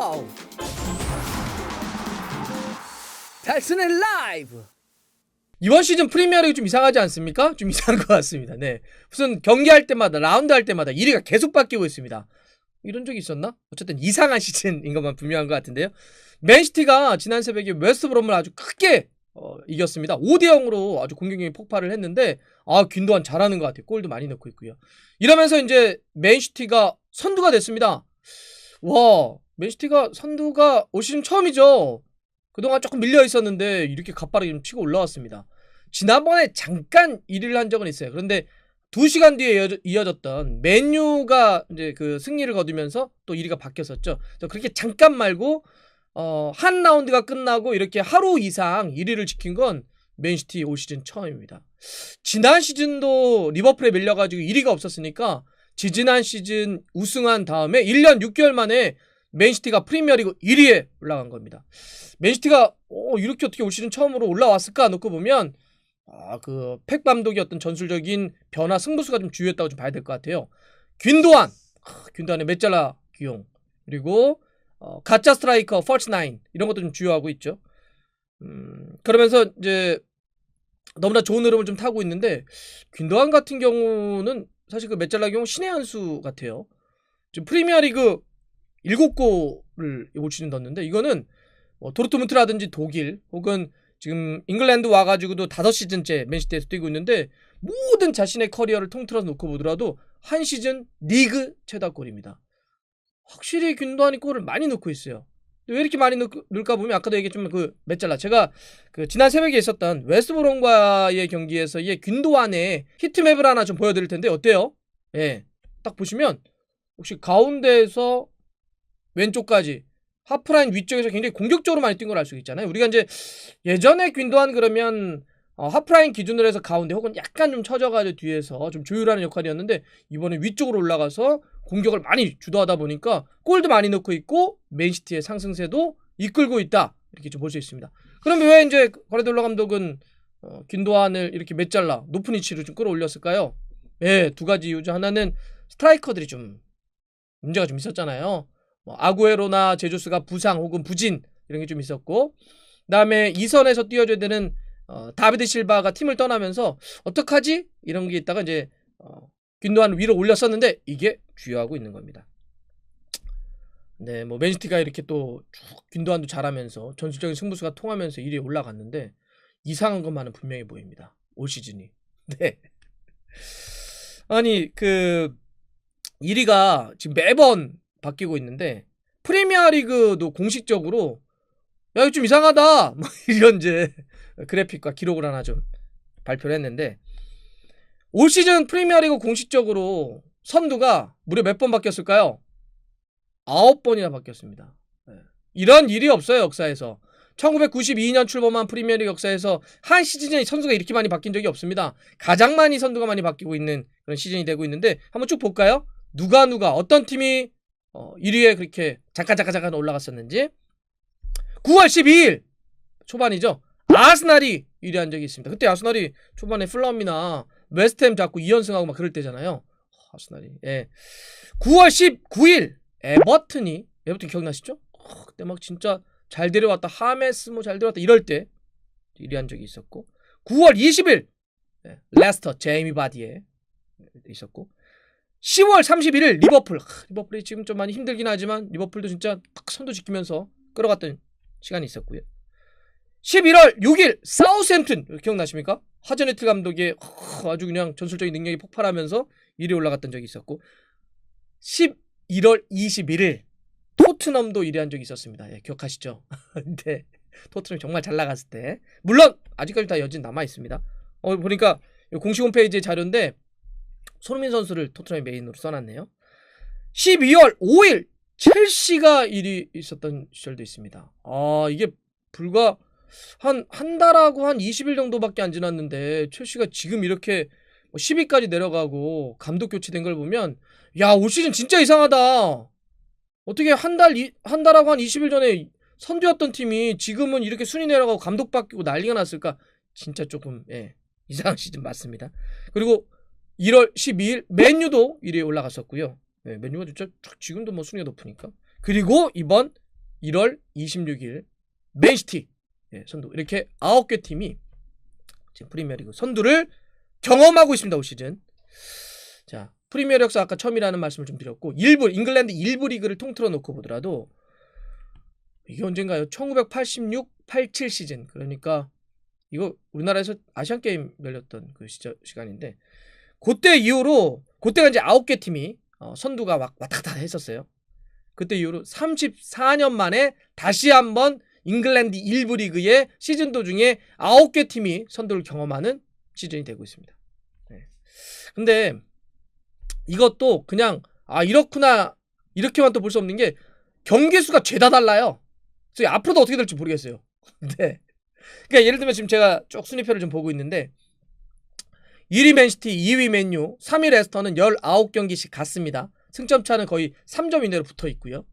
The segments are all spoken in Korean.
와우! 달슨의 라이브! 이번 시즌 프리미어리그 좀 이상하지 않습니까? 좀 이상한 것 같습니다. 네. 무슨 경기할 때마다, 라운드 할 때마다 1위가 계속 바뀌고 있습니다. 이런 적이 있었나? 어쨌든 이상한 시즌인 것만 분명한 것 같은데요. 맨시티가 지난 새벽에 웨스트브롬을 아주 크게 이겼습니다. 5대0으로 아주 공격력이 폭발을 했는데, 균도안 잘하는 것 같아요. 골도 많이 넣고 있고요. 이러면서 이제 맨시티가 선두가 됐습니다. 와, 맨시티가 선두가 올 시즌 처음이죠. 그동안 조금 밀려 있었는데 이렇게 갓바르게 좀 치고 올라왔습니다. 지난번에 잠깐 1위를 한 적은 있어요. 그런데 2시간 뒤에 이어졌던 맨유가 이제 그 승리를 거두면서 또 1위가 바뀌었었죠. 그래서 그렇게 잠깐 말고 한 라운드가 끝나고 이렇게 하루 이상 1위를 지킨 건 맨시티 올 시즌 처음입니다. 지난 시즌도 리버풀에 밀려가지고 1위가 없었으니까 지지난 시즌 우승한 다음에 1년 6개월 만에 맨시티가 프리미어리그 1위에 올라간 겁니다. 맨시티가 이렇게 어떻게 올 시즌 처음으로 올라왔을까 놓고 보면 그 펩 감독의 전술적인 변화, 승부수가 좀 주요했다고 좀 봐야 될 것 같아요. 균도안의 메잘라 기용, 그리고 가짜 스트라이커 펄스9 이런 것도 좀 주요하고 있죠. 그러면서 이제 너무나 좋은 흐름을 좀 타고 있는데, 균도안 같은 경우는 사실 그 메잘라 경우 신의 한 수 같아요. 지금 프리미어리그 7골을 올 시즌 넣었는데, 이거는 도르트문트라든지 독일 혹은 지금 잉글랜드 와가지고도 5시즌째 맨시티에서 뛰고 있는데, 모든 자신의 커리어를 통틀어서 놓고 보더라도 한 시즌 리그 최다골입니다. 확실히 균도안이 골을 많이 넣고 있어요. 왜 이렇게 많이 넣을까 보면 아까도 얘기했지만 그 메잘라, 제가 그 지난 새벽에 있었던 웨스트브롬과의 경기에서의 균도안의 히트맵을 하나 좀 보여드릴 텐데 어때요? 예, 딱 보시면 혹시 가운데에서 왼쪽까지 하프라인 위쪽에서 굉장히 공격적으로 많이 뛴 걸 알 수 있잖아요. 우리가 이제 예전에 균도안 그러면 하프라인 기준으로 해서 가운데 혹은 약간 좀 처져가지고 뒤에서 좀 조율하는 역할이었는데, 이번에 위쪽으로 올라가서 공격을 많이 주도하다 보니까 골도 많이 넣고 있고 맨시티의 상승세도 이끌고 있다, 이렇게 좀 볼 수 있습니다. 그러면 왜 이제 과르디올라 감독은 균도안을 이렇게 메잘라 높은 위치로 좀 끌어올렸을까요? 예, 두 가지 이유죠. 하나는 스트라이커들이 좀 문제가 좀 있었잖아요. 아구에로나 제주스가 부상 혹은 부진 이런 게 좀 있었고, 그다음에 2선에서 뛰어줘야 되는 다비드 실바가 팀을 떠나면서 어떡하지? 이런 게 있다가 이제 균도안 위로 올렸었는데 이게 주요하고 있는 겁니다. 네, 뭐 맨시티가 이렇게 또 쭉 균도안도 잘하면서 전술적인 승부수가 통하면서 1위에 올라갔는데 이상한 것만은 분명히 보입니다. 올 시즌이. 네. 아니 그 1위가 지금 매번 바뀌고 있는데, 프리미어리그도 공식적으로 야 이거 좀 이상하다 뭐 이런 이제 그래픽과 기록을 하나 좀 발표를 했는데, 올 시즌 프리미어리그 공식적으로 선두가 무려 몇 번 바뀌었을까요? 9번이나 바뀌었습니다. 이런 일이 없어요, 역사에서. 1992년 출범한 프리미어리그 역사에서 한 시즌에 선수가 이렇게 많이 바뀐 적이 없습니다. 가장 많이 선두가 많이 바뀌고 있는 그런 시즌이 되고 있는데, 한번 쭉 볼까요? 누가 어떤 팀이 1위에 그렇게 잠깐 올라갔었는지. 9월 12일 초반이죠. 아스날이 1위 한 적이 있습니다. 그때 아스날이 초반에 플럼이나 웨스트햄 잡고 2연승하고 막 그럴 때잖아요. 아스날이. 예. 9월 19일 에버튼 기억나시죠? 그때 막 진짜 잘 데려왔다, 하메스 뭐 잘 데려왔다 이럴 때 1위 한 적이 있었고, 9월 20일 레스터 제이미 바디에 있었고, 10월 31일 리버풀이 지금 좀 많이 힘들긴 하지만 리버풀도 진짜 딱 선두 지키면서 끌어갔던 시간이 있었고요. 11월 6일 사우스햄튼 기억나십니까? 하저네트 감독의 아주 그냥 전술적인 능력이 폭발하면서 1위에 올라갔던 적이 있었고, 11월 21일 토트넘도 1위 한 적이 있었습니다. 예, 기억하시죠? 근데 토트넘이 정말 잘 나갔을 때, 물론 아직까지 다 여진 남아있습니다. 보니까 공식 홈페이지 자료인데 손흥민 선수를 토트넘의 메인으로 써놨네요. 12월 5일 첼시가 1위 있었던 시절도 있습니다. 이게 불과 한 달하고 한 20일 정도밖에 안 지났는데 첼시가 지금 이렇게 10위까지 내려가고 감독 교체된 걸 보면, 야, 올 시즌 진짜 이상하다. 어떻게 한 달하고 한 20일 전에 선두였던 팀이 지금은 이렇게 순위 내려가고 감독 바뀌고 난리가 났을까? 진짜 조금 이상한 시즌 맞습니다. 그리고 1월 12일 맨유도 1위에 올라갔었고요. 맨유가 진짜 지금도 뭐 순위가 높으니까. 그리고 이번 1월 26일 맨시티 선두 이렇게 9개 팀이 지금 프리미어리그 선두를 경험하고 있습니다. 올 시즌. 자, 프리미어리그 역사 아까 처음이라는 말씀을 좀 드렸고 잉글랜드 1부 리그를 통틀어 놓고 보더라도 이게 언젠가요? 1986, 87 시즌. 그러니까 이거 우리나라에서 아시안게임 열렸던 그 시간인데 그때 이후로 그때가 이제 9개 팀이 선두가 왔다 갔다 했었어요. 그때 이후로 34년 만에 다시 한번 잉글랜드 1부 리그의 시즌 도중에 9개 팀이 선두를 경험하는 시즌이 되고 있습니다. 네. 근데 이것도 그냥 이렇구나 이렇게만 또 볼 수 없는 게 경기 수가 죄다 달라요. 그래서 앞으로도 어떻게 될지 모르겠어요. 네. 그러니까 예를 들면 지금 제가 쭉 순위표를 좀 보고 있는데 1위 맨시티, 2위 맨유, 3위 레스터는 19경기씩 갔습니다. 승점 차는 거의 3점 이내로 붙어 있고요.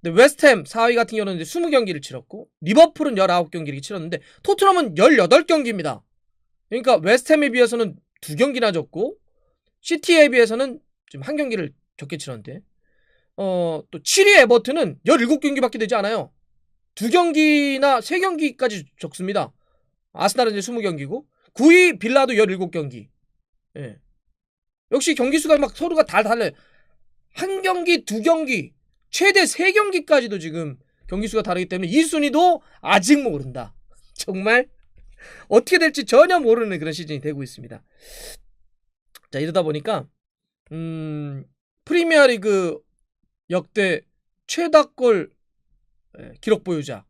근데 웨스트햄 4위 같은 경우는 이제 20경기를 치렀고 리버풀은 19경기를 치렀는데 토트넘은 18경기입니다. 그러니까 웨스트햄에 비해서는 2경기나 적고 시티에 비해서는 지금 1경기를 적게 치렀는데 또 7위 에버튼은 17경기밖에 되지 않아요. 2경기나 3경기까지 적습니다. 아스날은 이제 20경기고 9위 빌라도 17경기. 예. 역시 경기수가 막 서로가 다 달라요. 1경기, 2경기, 최대 3경기까지도 지금 경기수가 다르기 때문에 이 순위도 아직 모른다. 정말 어떻게 될지 전혀 모르는 그런 시즌이 되고 있습니다. 자, 이러다 보니까 프리미어리그 역대 최다골 기록 보유자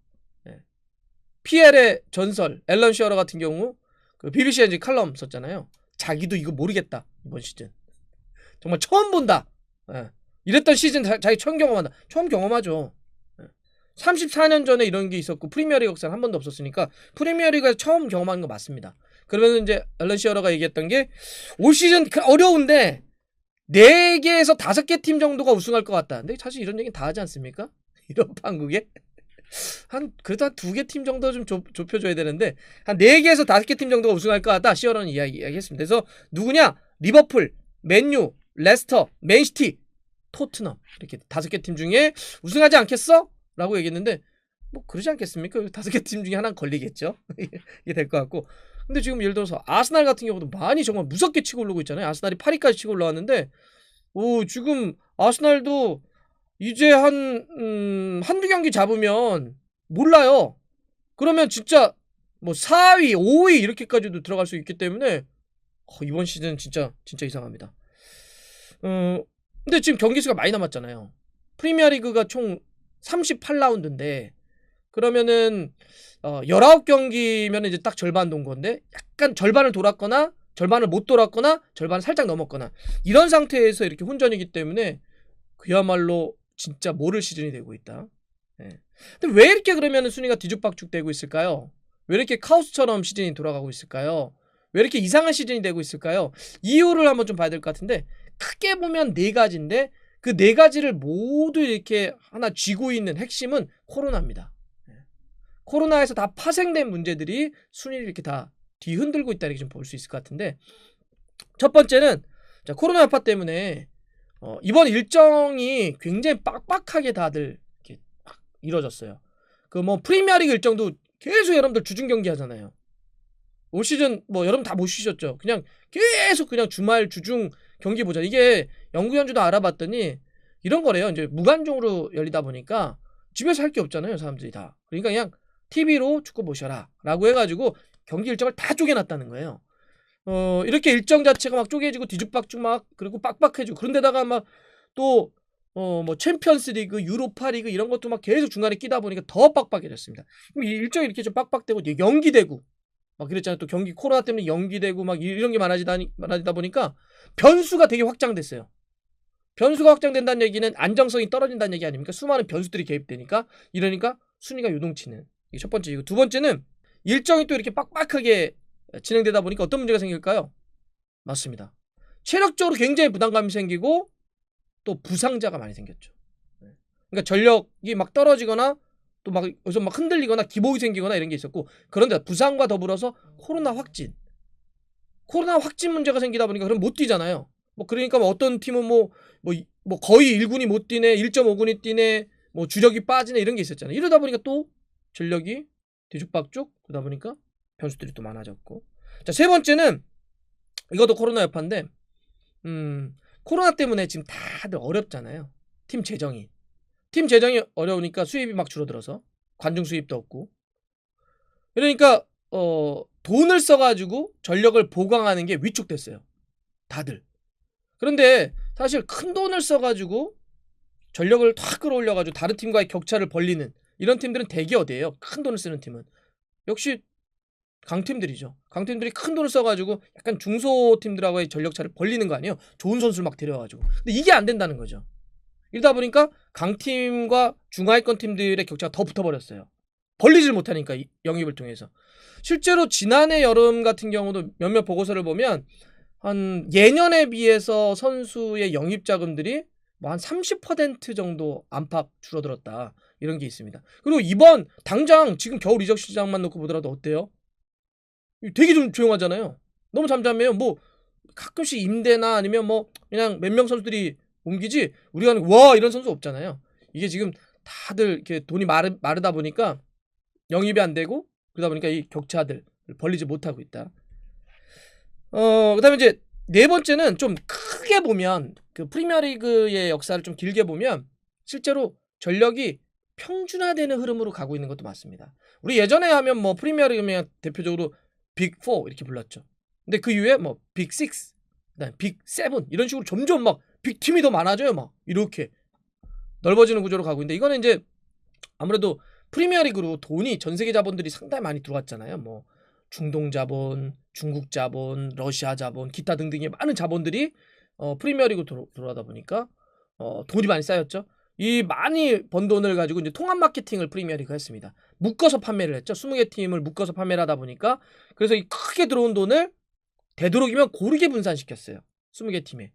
PL의 전설 앨런 시어러 같은 경우 그 BBC에 이제 칼럼 썼잖아요. 자기도 이거 모르겠다. 이번 시즌 정말 처음 본다. 이랬던 시즌 자기 처음 경험한다. 처음 경험하죠. 34년 전에 이런 게 있었고 프리미어리그 역사는 한 번도 없었으니까 프리미어리그에서 처음 경험하는 거 맞습니다. 그러면 이제 앨런 시어러가 얘기했던 게 올 시즌 어려운데 4개에서 5개 팀 정도가 우승할 것 같다. 근데 사실 이런 얘기는 다 하지 않습니까? 이런 판국에 그래도 한 2개 팀 정도 좀 좁혀줘야 되는데 한 4개에서 5개 팀 정도가 우승할 것 같다. 시어러는 이야기했습니다. 그래서 누구냐? 리버풀, 맨유, 레스터, 맨시티, 토트넘 이렇게 5개 팀 중에 우승하지 않겠어? 라고 얘기했는데 뭐 그러지 않겠습니까? 5개 팀 중에 하나는 걸리겠죠. 이게 될 것 같고 근데 지금 예를 들어서 아스날 같은 경우도 많이 정말 무섭게 치고 올라오고 있잖아요. 아스날이 8위까지 치고 올라왔는데 지금 아스날도 이제 한두 경기 잡으면 몰라요. 그러면 진짜 뭐 4위, 5위 이렇게까지도 들어갈 수 있기 때문에 이번 시즌 진짜 이상합니다. 근데 지금 경기 수가 많이 남았잖아요. 프리미어리그가 총 38라운드인데 그러면은 19경기면 이제 딱 절반 돈 건데 약간 절반을 돌았거나 절반을 못 돌았거나 절반을 살짝 넘었거나 이런 상태에서 이렇게 혼전이기 때문에 그야말로 진짜 모를 시즌이 되고 있다. 근데 왜 이렇게 그러면 순위가 뒤죽박죽되고 있을까요? 왜 이렇게 카오스처럼 시즌이 돌아가고 있을까요? 왜 이렇게 이상한 시즌이 되고 있을까요? 이유를 한번 좀 봐야 될 것 같은데 크게 보면 4가지인데 그 4가지를 모두 이렇게 하나 쥐고 있는 핵심은 코로나입니다. 코로나에서 다 파생된 문제들이 순위를 이렇게 다 뒤흔들고 있다 이렇게 좀 볼 수 있을 것 같은데 첫 번째는 코로나 여파 때문에 이번 일정이 굉장히 빡빡하게 다들 이렇게 이루어졌어요. 그 뭐 프리미어리그 일정도 계속 여러분들 주중 경기 하잖아요. 올 시즌 뭐 여러분 다 못 쉬셨죠. 그냥 계속 그냥 주말 주중 경기 보자. 이게 연구 연주도 알아봤더니 이런 거래요. 이제 무관중으로 열리다 보니까 집에서 할 게 없잖아요. 사람들이 다. 그러니까 그냥 TV로 축구 보셔라 라고 해가지고 경기 일정을 다 쪼개놨다는 거예요. 이렇게 일정 자체가 막 쪼개지고 뒤죽박죽 막 그리고 빡빡해지고 그런데다가 막 또 뭐 챔피언스 리그, 유로파 리그 이런 것도 막 계속 중간에 끼다 보니까 더 빡빡해졌습니다. 그럼 이 일정이 이렇게 좀 빡빡되고 연기되고 막 그랬잖아요. 또 경기 코로나 때문에 연기되고 막 이런 게 많아지다 보니까 변수가 되게 확장됐어요. 변수가 확장된다는 얘기는 안정성이 떨어진다는 얘기 아닙니까? 수많은 변수들이 개입되니까 이러니까 순위가 요동치는 이게 첫 번째이고 두 번째는 일정이 또 이렇게 빡빡하게 진행되다 보니까 어떤 문제가 생길까요? 맞습니다. 체력적으로 굉장히 부담감이 생기고 또 부상자가 많이 생겼죠. 그러니까 전력이 막 떨어지거나 또 막 여기서 막 흔들리거나 기복이 생기거나 이런 게 있었고 그런데 부상과 더불어서 코로나 확진 문제가 생기다 보니까 그럼 못 뛰잖아요. 뭐 그러니까 뭐 어떤 팀은 뭐 거의 1군이 못 뛰네, 1.5군이 뛰네, 뭐 주력이 빠지네 이런 게 있었잖아요. 이러다 보니까 또 전력이 뒤죽박죽 그러다 보니까 변수들이 또 많아졌고. 자, 세 번째는 이것도 코로나 여파인데 코로나 때문에 지금 다들 어렵잖아요. 팀 재정이 어려우니까 수입이 막 줄어들어서 관중 수입도 없고. 그러니까 돈을 써가지고 전력을 보강하는 게 위축됐어요. 다들. 그런데 사실 큰 돈을 써가지고 전력을 탁 끌어올려가지고 다른 팀과의 격차를 벌리는 이런 팀들은 대개 어디예요? 큰 돈을 쓰는 팀은 역시 강팀들이죠. 강팀들이 큰 돈을 써가지고 약간 중소팀들하고의 전력차를 벌리는 거 아니에요? 좋은 선수를 막 데려와가지고. 근데 이게 안 된다는 거죠. 이러다 보니까 강팀과 중하위권 팀들의 격차가 더 붙어버렸어요. 벌리질 못하니까 영입을 통해서. 실제로 지난해 여름 같은 경우도 몇몇 보고서를 보면 한 예년에 비해서 선수의 영입 자금들이 뭐 한 30% 정도 안팎 줄어들었다. 이런 게 있습니다. 그리고 이번 당장 지금 겨울 이적 시장만 놓고 보더라도 어때요? 되게 좀 조용하잖아요. 너무 잠잠해요. 뭐 가끔씩 임대나 아니면 뭐 그냥 몇 명 선수들이 옮기지 우리가 와 이런 선수 없잖아요. 이게 지금 다들 이렇게 돈이 마르다 보니까 영입이 안 되고 그러다 보니까 이 격차들 벌리지 못하고 있다. 그다음에 이제 네 번째는 좀 크게 보면 그 프리미어리그의 역사를 좀 길게 보면 실제로 전력이 평준화되는 흐름으로 가고 있는 것도 맞습니다. 우리 예전에 하면 뭐 프리미어리그면 대표적으로 빅4 이렇게 불렀죠. 근데 그 이후에 뭐 빅6, 그다음에 빅7 이런 식으로 점점 막 빅팀이 더 많아져요. 막 이렇게 넓어지는 구조로 가고 있는데 이거는 이제 아무래도 프리미어리그로 돈이 전 세계 자본들이 상당히 많이 들어왔잖아요. 뭐 중동 자본, 중국 자본, 러시아 자본, 기타 등등의 많은 자본들이 프리미어리그 들어가다 보니까 돈이 많이 쌓였죠. 이 많이 번 돈을 가지고 이제 통합 마케팅을 프리미어리그가 했습니다. 묶어서 판매를 했죠. 20개 팀을 묶어서 판매를 하다 보니까 그래서 이 크게 들어온 돈을 되도록이면 고르게 분산시켰어요. 20개 팀에.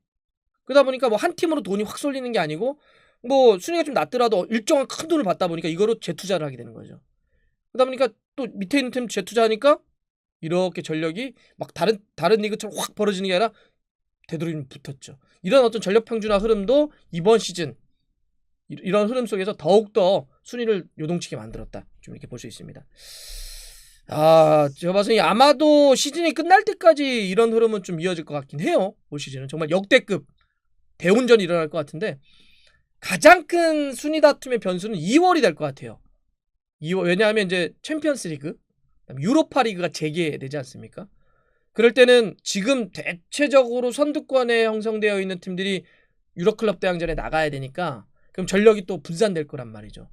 그러다 보니까 뭐 한 팀으로 돈이 확 쏠리는 게 아니고 뭐 순위가 좀 낮더라도 일정한 큰 돈을 받다 보니까 이거로 재투자를 하게 되는 거죠. 그러다 보니까 또 밑에 있는 팀 재투자하니까 이렇게 전력이 막 다른 리그처럼 확 벌어지는 게 아니라 되도록이면 붙었죠. 이런 어떤 전력 평준화 흐름도 이번 시즌 이런 흐름 속에서 더욱더 순위를 요동치게 만들었다. 좀 이렇게 볼 수 있습니다. 제가 봐서는 아마도 시즌이 끝날 때까지 이런 흐름은 좀 이어질 것 같긴 해요. 올 시즌은 정말 역대급 대운전이 일어날 것 같은데 가장 큰 순위 다툼의 변수는 2월이 될 것 같아요. 2월 왜냐하면 이제 챔피언스 리그, 유로파 리그가 재개되지 않습니까? 그럴 때는 지금 대체적으로 선두권에 형성되어 있는 팀들이 유로클럽 대항전에 나가야 되니까 그럼 전력이 또 분산될 거란 말이죠.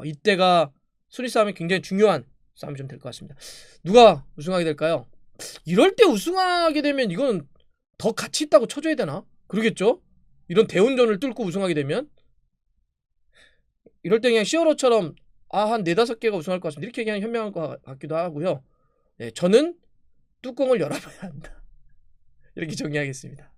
이때가 순위 싸움이 굉장히 중요한 싸움이 좀 될 것 같습니다. 누가 우승하게 될까요? 이럴 때 우승하게 되면 이건 더 가치 있다고 쳐줘야 되나? 그러겠죠? 이런 대운전을 뚫고 우승하게 되면 이럴 때 그냥 시어로처럼 한 4-5개가 우승할 것 같습니다. 이렇게 그냥 현명할 것 같기도 하고요. 네, 저는 뚜껑을 열어봐야 한다. 이렇게 정리하겠습니다.